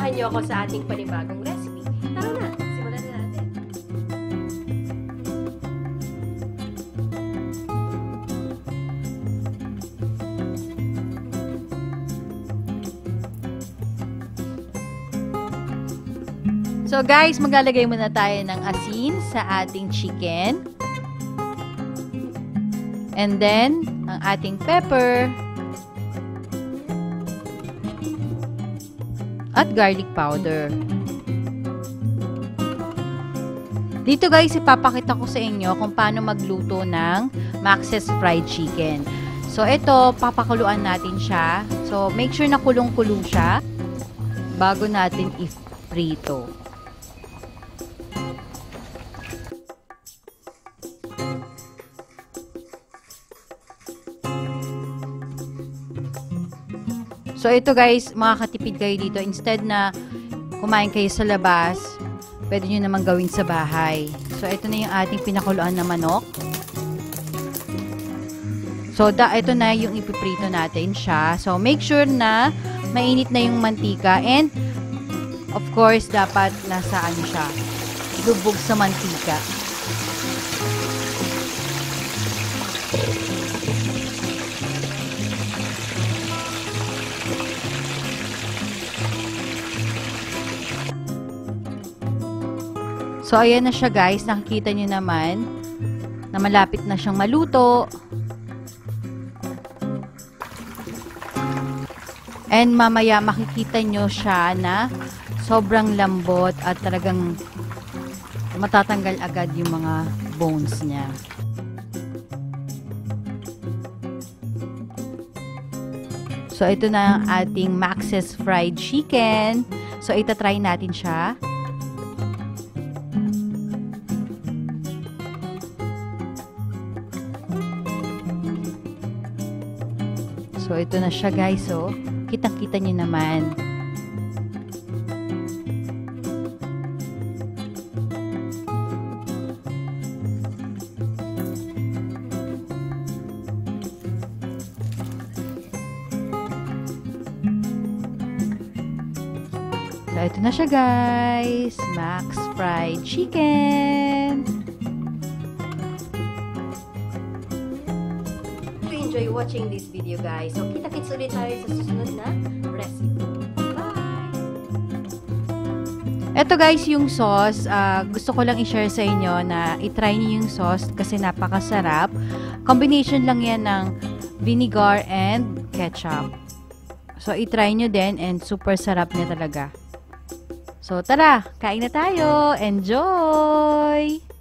samahan niyo ako sa ating panibagong recipe. Tara na, simulan na natin. So guys, maglalagay muna tayo ng asin sa ating chicken. And then, ang ating pepper. At garlic powder. Dito guys, ipapakita ko sa inyo kung paano magluto ng Max's fried chicken. So ito, papakuluan natin siya. So make sure na kulong-kulong siya bago natin i-prito. So, ito guys, makakatipid kayo dito. Instead na kumain kayo sa labas, pwede nyo naman gawin sa bahay. So, ito na yung ating pinakuluan na manok. So, ito na yung ipiprito natin siya. So, make sure na mainit na yung mantika. And, of course, dapat nasa ano siya, lubog sa mantika. So, ayan na siya guys. Nakikita nyo naman na malapit na siyang maluto. And mamaya makikita nyo siya na sobrang lambot at talagang matatanggal agad yung mga bones niya. So, ito na ang ating Max's fried chicken. So, itatry natin siya. So, ito na siya guys. So, kitang-kita nyo naman. So, ito na siya guys. Max fried chicken. Enjoy watching this video guys. So, kita-kits ulit tayo sa susunod na recipe. Bye! Ito guys, yung sauce. Gusto ko lang i-share sa inyo na i-try niyo yung sauce kasi napakasarap. Combination lang yan ng vinegar and ketchup. So, i-try nyo din and super sarap niya talaga. So, tara! Kain na tayo! Enjoy!